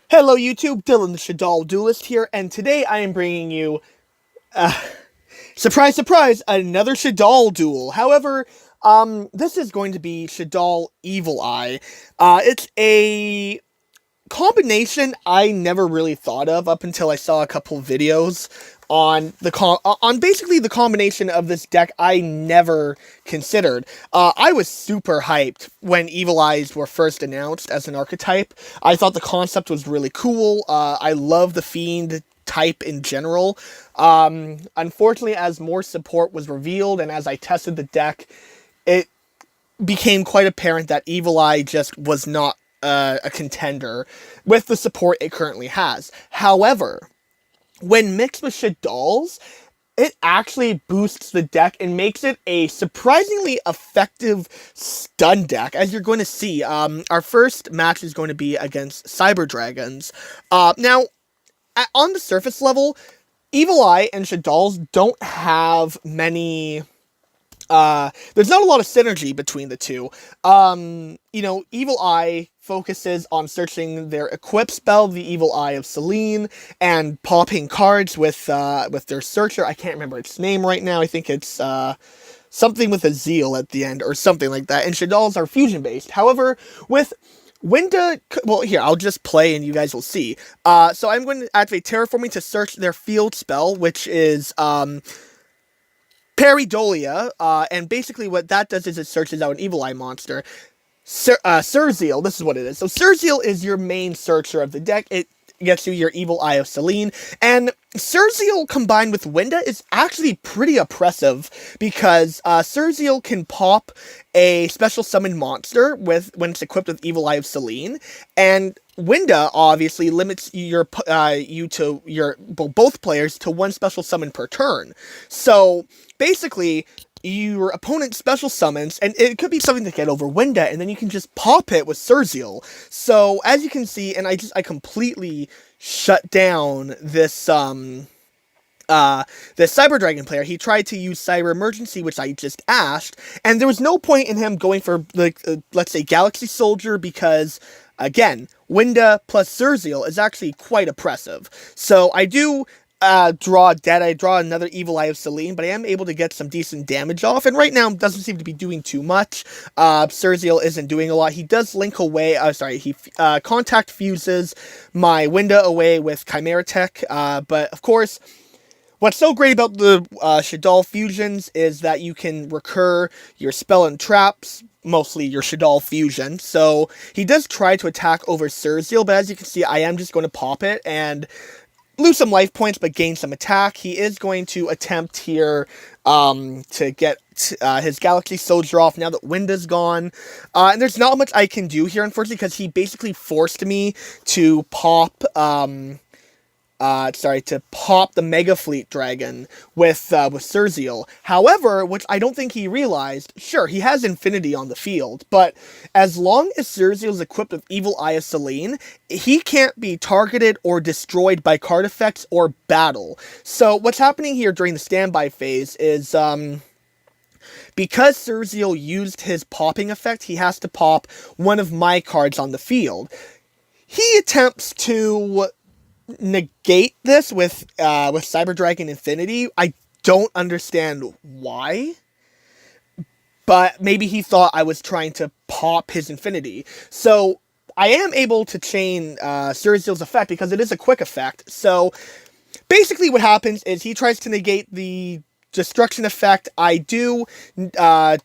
Hello YouTube, Dylan the Shaddoll Duelist here, and today I am bringing you, surprise surprise, another Shaddoll duel. However, this is going to be Shaddoll Evil Eye. It's a combination I never really thought of up until I saw a couple videos on on basically the combination of this deck I never considered. I was super hyped when Evil Eyes were first announced as an archetype. I thought the concept was really cool. I love the Fiend type in general. Unfortunately, as more support was revealed and as I tested the deck, it became quite apparent that Evil Eye just was not a contender with the support it currently has. However, when mixed with Shaddolls, it actually boosts the deck and makes it a surprisingly effective stun deck, as you're going to see. Our first match is going to be against Cyber Dragons. Now, on the surface level, Evil Eye and Shaddolls don't have many... there's not a lot of synergy between the two. Evil Eye focuses on searching their equip spell, the Evil Eye of Selene, and popping cards with their searcher. I can't remember its name right now. I think it's, something with a zeal at the end, or something like that. And Shaddolls are fusion-based. However, with Winda, well, here, I'll just play and you guys will see. So I'm going to activate Terraforming to search their field spell, which is, Pareidolia, and basically what that does is it searches out an Evil Eye monster. Serziel, this is what it is. So Serziel is your main searcher of the deck. It gets you your Evil Eye of Selene, and Serziel combined with Winda is actually pretty oppressive, because Serziel can pop a special summon monster when it's equipped with Evil Eye of Selene, and Winda obviously limits both players to one special summon per turn. So basically, your opponent special summons, and it could be something to get over Winda, and then you can just pop it with Serziel. So as you can see, and I completely shut down this the Cyber Dragon player. He tried to use Cyber Emergency, which I just asked, and there was no point in him going for, let's say, Galaxy Soldier, because, again, Winda plus Serziel is actually quite oppressive. So I do draw dead. I draw another Evil Eye of Selene, but I am able to get some decent damage off, and right now doesn't seem to be doing too much. Serziel isn't doing a lot. He does link away, he contact fuses my Winda away with Chimera Tech, but of course, what's so great about the Shaddoll fusions is that you can recur your spell and traps, mostly your Shaddoll fusion. So he does try to attack over Serziel, but as you can see, I am just going to pop it and lose some life points, but gain some attack. He is going to attempt here to get his Galaxy Soldier off now that Winda's gone. And there's not much I can do here, unfortunately, because he basically forced me to pop... to pop the Mega Fleet Dragon with Serziel. However, which I don't think he realized, sure, he has Infinity on the field, but as long as Serziel is equipped with Evil Eye of Selene, he can't be targeted or destroyed by card effects or battle. So what's happening here during the standby phase is, because Serziel used his popping effect, he has to pop one of my cards on the field. He attempts to negate this with Cyber Dragon Infinity. I don't understand why, but maybe he thought I was trying to pop his Infinity. So I am able to chain Serziel's effect because it is a quick effect. So basically what happens is he tries to negate the destruction effect. I do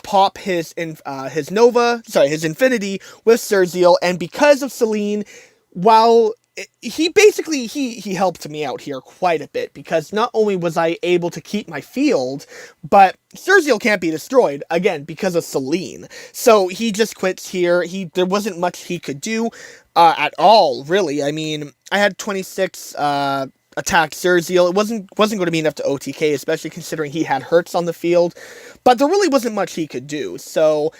pop his Infinity with Serziel, and because of Selene, while he basically, he helped me out here quite a bit, because not only was I able to keep my field, but Serziel can't be destroyed, again, because of Selene. So he just quits here. There wasn't much he could do at all, really. I mean, I had 26 attack Serziel. It wasn't going to be enough to OTK, especially considering he had Hurts on the field, but there really wasn't much he could do. So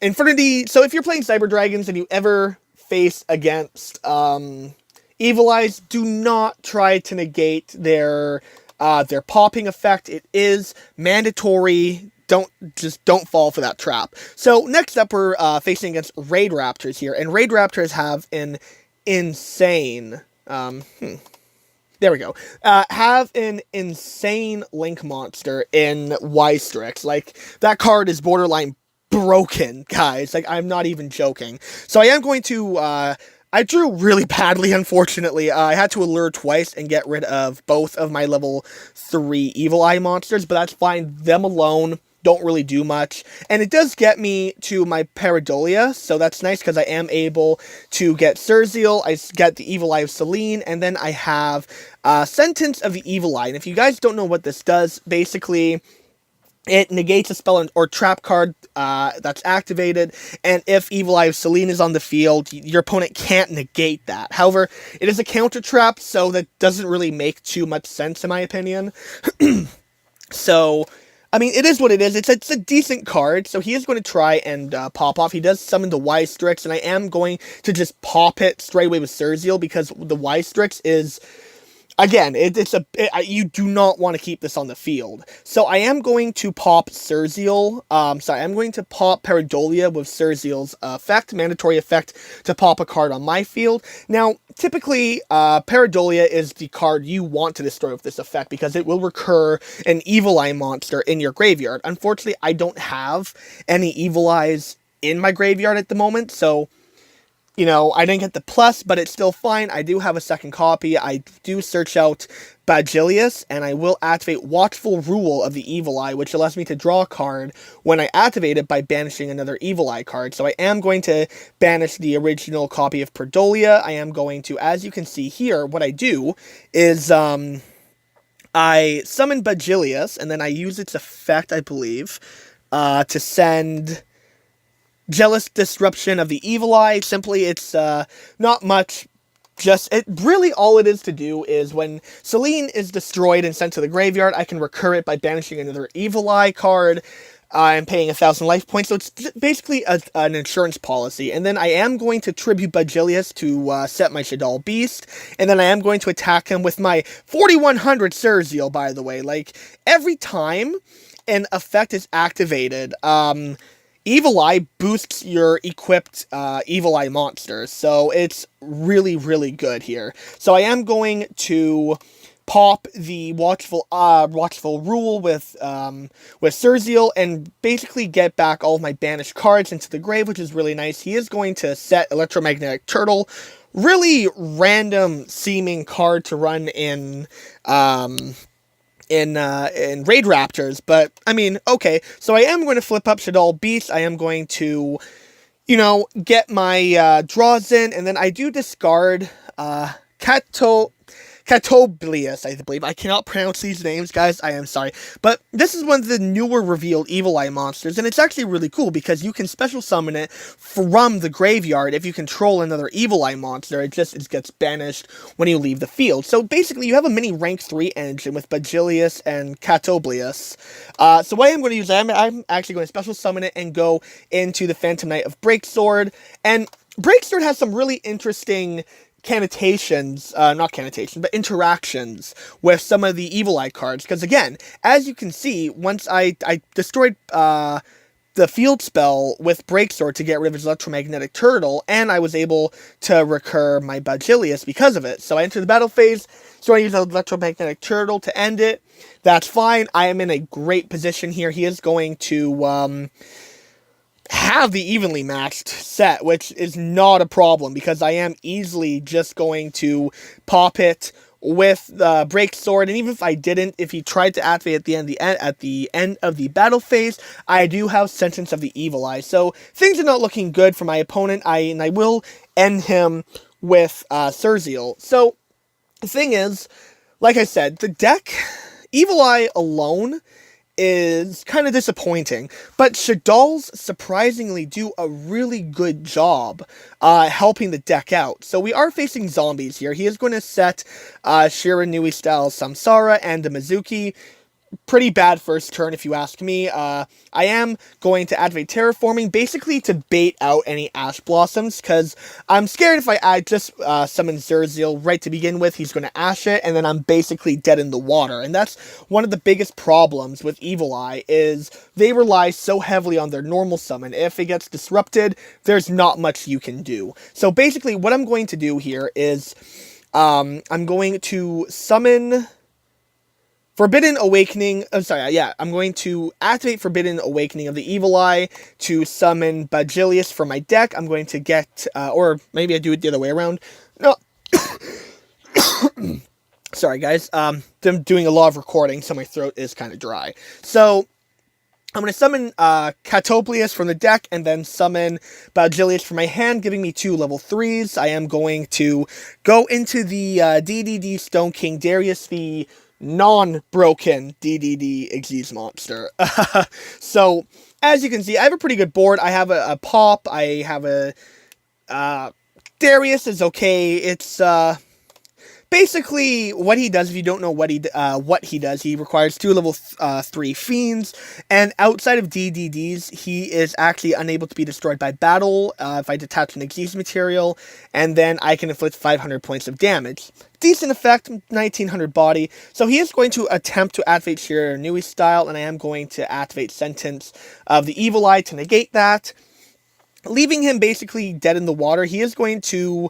Infinity, so if you're playing Cyber Dragons and you ever face against Evil Eyes, do not try to negate their popping effect. It is mandatory. Don't fall for that trap. So next up, we're facing against Raidraptors here, and Raidraptors have an insane, there we go. Have an insane Link monster in Y-Strix. Like, that card is borderline broken, guys. Like, I'm not even joking. So I am going to, I drew really badly, unfortunately. I had to allure twice and get rid of both of my level 3 Evil Eye monsters, but that's fine. Them alone don't really do much. And it does get me to my Pareidolia, so that's nice because I am able to get Serziel, I get the Evil Eye of Selene, and then I have Sentence of the Evil Eye. And if you guys don't know what this does, basically it negates a spell or trap card that's activated, and if Evil Eye of Selene is on the field, your opponent can't negate that. However, it is a counter trap, so that doesn't really make too much sense in my opinion. So, I mean, it is what it is. It's a decent card, so he is going to try and pop off. He does summon the Y-Strix, and I am going to just pop it straight away with Serziel, because the Y-Strix is, again, you do not want to keep this on the field. So I am going to pop Serziel, I'm going to pop Pareidolia with Serziel's effect, mandatory effect to pop a card on my field. Now, typically, Pareidolia is the card you want to destroy with this effect, because it will recur an Evil Eye monster in your graveyard. Unfortunately, I don't have any Evil Eyes in my graveyard at the moment, so you know, I didn't get the plus, but it's still fine. I do have a second copy. I do search out Bagilius, and I will activate Watchful Rule of the Evil Eye, which allows me to draw a card when I activate it by banishing another Evil Eye card. So I am going to banish the original copy of Pareidolia. I am going to, as you can see here, what I do is, I summon Bagilius, and then I use its effect, I believe, to send Jealous Disruption of the Evil Eye. Simply, it's not much. Really all it is to do is when Selene is destroyed and sent to the graveyard, I can recur it by banishing another Evil Eye card and paying 1,000 life points. So it's basically an insurance policy. And then I am going to tribute Bagilius to set my Shaddoll Beast. And then I am going to attack him with my 4100 Serziel, by the way. Like, every time an effect is activated, Evil Eye boosts your equipped Evil Eye monsters, so it's really, really good here. So I am going to pop the Watchful Rule with Serziel and basically get back all of my banished cards into the grave, which is really nice. He is going to set Electromagnetic Turtle, really random seeming card to run in Raidraptors, but, I mean, okay, so I am going to flip up Shaddoll Beast. I am going to, you know, get my draws in, and then I do discard Catoblius, I believe. I cannot pronounce these names, guys. I am sorry. But this is one of the newer revealed Evil Eye monsters, and it's actually really cool because you can special summon it from the graveyard. If you control another Evil Eye monster, it gets banished when you leave the field. So basically, you have a mini rank 3 engine with Bagilius and Catoblius. So what I'm going to use, I'm actually going to special summon it and go into the Phantom Knight of Breaksword. And Breaksword has some really interesting interactions with some of the Evil Eye cards, because again, as you can see, once I destroyed the field spell with Breaksword to get rid of his Electromagnetic Turtle, and I was able to recur my Bagilius because of it. So I enter the battle phase, so I use the Electromagnetic Turtle to end it. That's fine. I am in a great position here. He is going to have the evenly matched set, which is not a problem because I am easily just going to pop it with the Breaksword, and even if I didn't, if he tried to activate at the end of the battle phase, I do have Sentence of the Evil Eye. So things are not looking good for my opponent. I will end him with Serziel. So the thing is, like I said, the deck Evil Eye alone is kind of disappointing, but Shaddolls surprisingly do a really good job helping the deck out. So we are facing zombies here. He is going to set Shiranui style Samsara and the Mizuki. pretty bad first turn if you ask me. I am going to activate Terraforming, basically to bait out any Ash Blossoms, because I'm scared if I just summon Serziel right to begin with, he's going to Ash it, and then I'm basically dead in the water. And that's one of the biggest problems with Evil Eye, is they rely so heavily on their normal summon. If it gets disrupted, there's not much you can do. So basically what I'm going to do here is I'm going to summon Forbidden Awakening. I'm going to activate Forbidden Awakening of the Evil Eye to summon Bajilius from my deck. I'm going to get, or maybe I do it the other way around. No. Sorry, guys. I'm doing a lot of recording, so my throat is kind of dry. So I'm going to summon Catoplius from the deck, and then summon Bajilius from my hand, giving me 2 level 3s. I am going to go into the DDD Stone King Darius, the non-broken DDD Xyz monster. So, as you can see, I have a pretty good board. I have a Pop, I have a Darius is okay. It's basically what he does. If you don't know what he does, he requires 2 level 3 fiends, and outside of DDDs, he is actually unable to be destroyed by battle if I detach an Xyz material, and then I can inflict 500 points of damage. Decent effect, 1900 body. So he is going to attempt to activate Shiro Nui style, and I am going to activate Sentence of the Evil Eye to negate that, leaving him basically dead in the water. He is going to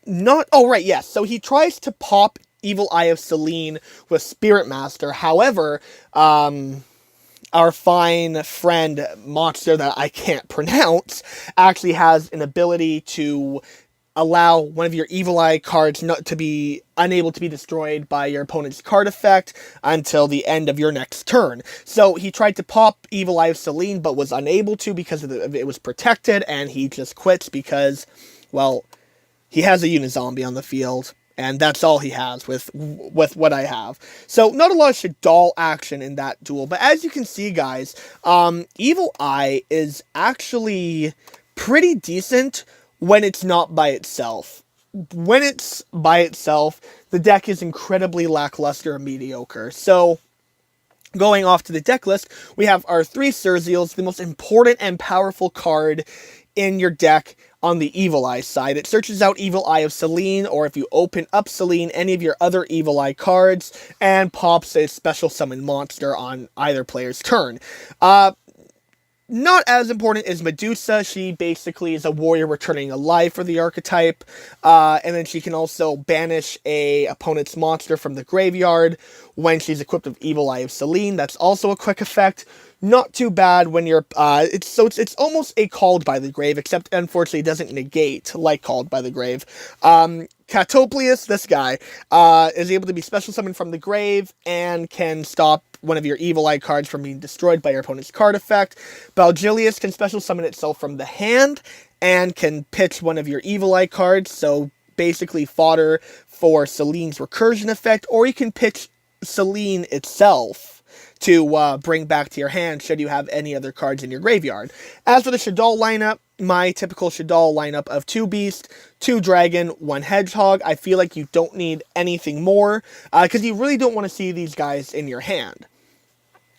so he tries to pop Evil Eye of Selene with Spirit Master. However, our fine friend monster that I can't pronounce actually has an ability to allow one of your Evil Eye cards not to be unable to be destroyed by your opponent's card effect until the end of your next turn. So he tried to pop Evil Eye of Selene, but was unable to because it was protected, and he just quits because, well, he has a Unizombie on the field, and that's all he has with what I have. So not a lot of Shaddoll action in that duel, but as you can see, guys, Evil Eye is actually pretty decent when it's not by itself. When it's by itself, the deck is incredibly lackluster and mediocre. So, going off to the deck list, we have our 3 Serziels, the most important and powerful card in your deck on the Evil Eye side. It searches out Evil Eye of Selene, or if you open up Selene, any of your other Evil Eye cards, and pops a special summon monster on either player's turn. Not as important is Medusa. She basically is a warrior returning alive for the archetype, and then she can also banish a opponent's monster from the graveyard when she's equipped with Evil Eye of Selene. That's also a quick effect. Not too bad when you're, it's almost a Called by the Grave, except unfortunately it doesn't negate like Called by the Grave. Catoplius, this guy, is able to be special summoned from the grave and can stop one of your Evil Eye cards from being destroyed by your opponent's card effect. Bajilius can special summon itself from the hand and can pitch one of your Evil Eye cards, so basically fodder for Selene's recursion effect, or you can pitch Selene itself to bring back to your hand should you have any other cards in your graveyard. As for the Shaddoll lineup, my typical Shaddoll lineup of 2 Beast, 2 Dragon, 1 Hedgehog. I feel like you don't need anything more, because you really don't want to see these guys in your hand.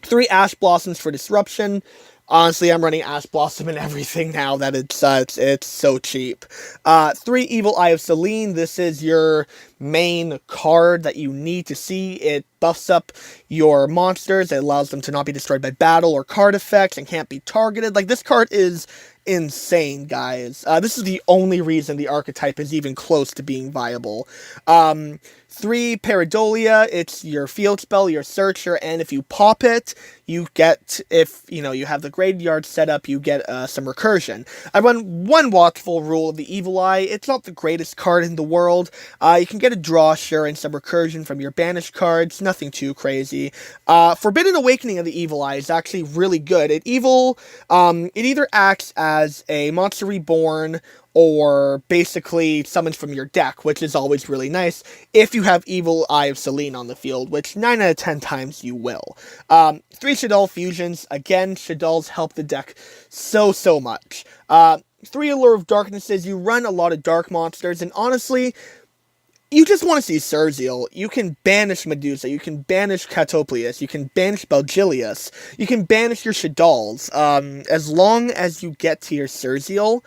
3 Ash Blossoms for disruption. Honestly, I'm running Ash Blossom and everything now that it's so cheap. 3 Evil Eye of Selene. This is your main card that you need to see. It buffs up your monsters. It allows them to not be destroyed by battle or card effects and can't be targeted. Like, this card is insane, guys. This is the only reason the archetype is even close to being viable. 3 Pareidolia, it's your field spell, your searcher, and if you pop it, you get, if, you have the graveyard set up, you get some recursion. I run 1 Watchful Rule of the Evil Eye. It's not the greatest card in the world. You can get a draw, sure, and some recursion from your banished cards, nothing too crazy. Forbidden Awakening of the Evil Eye is actually really good. It either acts as a Monster Reborn, or basically summons from your deck, which is always really nice if you have Evil Eye of Selene on the field, which 9 out of 10 times you will. 3 Shaddoll Fusions. Again, Shaddolls help the deck so much. 3 Allure of Darknesses. You run a lot of dark monsters, and honestly, you just want to see Serziel. You can banish Medusa, you can banish Catoplius, you can banish Belgilius, you can banish your Shaddolls. As long as you get to your Serziel,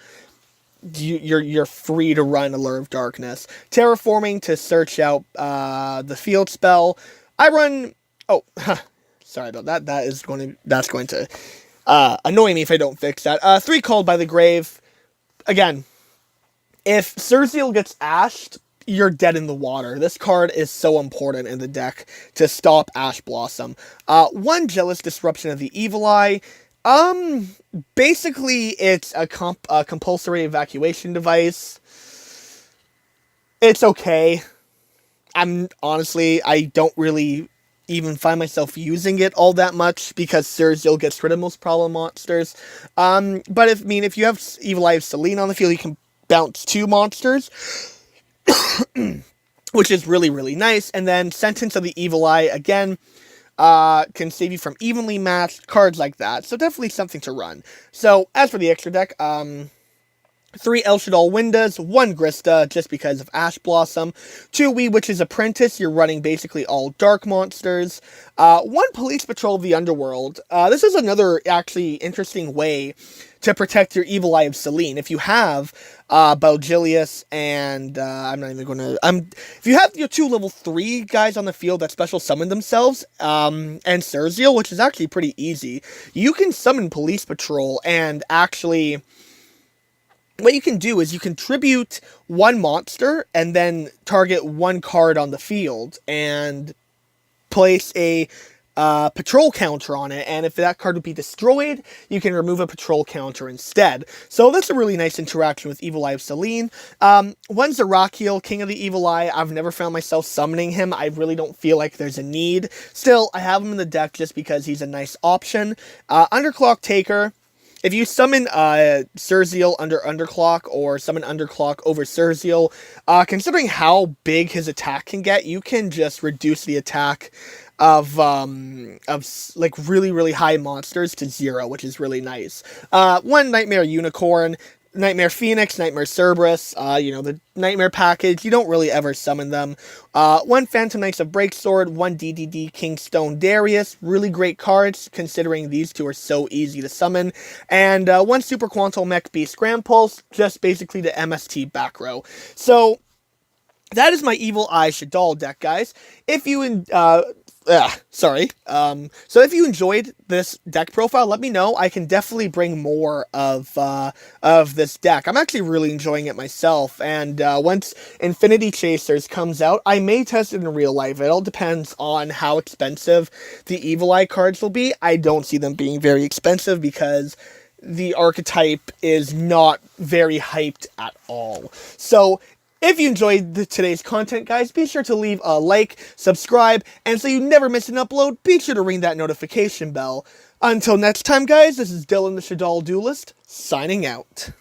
you're free to run Allure of Darkness. Terraforming to search out the field spell. I run. Oh, sorry about that. That's going to annoy me if I don't fix that. 3 Called by the Grave. Again, if Serziel gets ashed, you're dead in the water. This card is so important in the deck to stop Ash Blossom. 1 Jealous Disruption of the Evil Eye. Basically, it's a compulsory evacuation device. It's okay. I don't really even find myself using it all that much because Serziel gets rid of most problem monsters. But if you have Evil Eye of Selene on the field, you can bounce 2 monsters, which is really, really nice. And then Sentence of the Evil Eye, again, can save you from evenly matched cards like that. So definitely something to run. So as for the extra deck, 3 Shaddoll Windas, 1 Grista, just because of Ash Blossom, 2 Wee Witch's Apprentice, you're running basically all dark monsters, 1 Police Patrol of the Underworld. This is another actually interesting way to protect your Evil Eye of Selene. If you have Belgilius and if you have your 2 level 3 guys on the field that special summon themselves, and Serziel, which is actually pretty easy, you can summon Police Patrol, and actually what you can do is you can tribute 1 monster and then target 1 card on the field and place a patrol counter on it, and if that card would be destroyed, you can remove a patrol counter instead. So that's a really nice interaction with Evil Eye of Selene. 1 Zerachiel, King of the Evil Eye. I've never found myself summoning him. I really don't feel like there's a need. Still, I have him in the deck just because he's a nice option. Underclock Taker. If you summon Serziel under Underclock, or summon Underclock over Serziel, considering how big his attack can get, you can just reduce the attack of like really, really high monsters to 0, which is really nice. 1 Nightmare Unicorn, Nightmare Phoenix, Nightmare Cerberus, the Nightmare package, you don't really ever summon them. 1 Phantom Knights of Breaksword, 1 DDD Kingstone Darius, really great cards, considering these 2 are so easy to summon. And 1 Super Quantal Mech Beast Grand Pulse, just basically the MST back row. So that is my Evil Eye Shaddoll deck, guys. If you so if you enjoyed this deck profile, let me know. I can definitely bring more of this deck. I'm actually really enjoying it myself, and once Infinity Chasers comes out, I may test it in real life. It all depends on how expensive the Evil Eye cards will be. I don't see them being very expensive because the archetype is not very hyped at all. So if you enjoyed today's content, guys, be sure to leave a like, subscribe, and so you never miss an upload, be sure to ring that notification bell. Until next time, guys, this is Dylan the Shaddoll Duelist, signing out.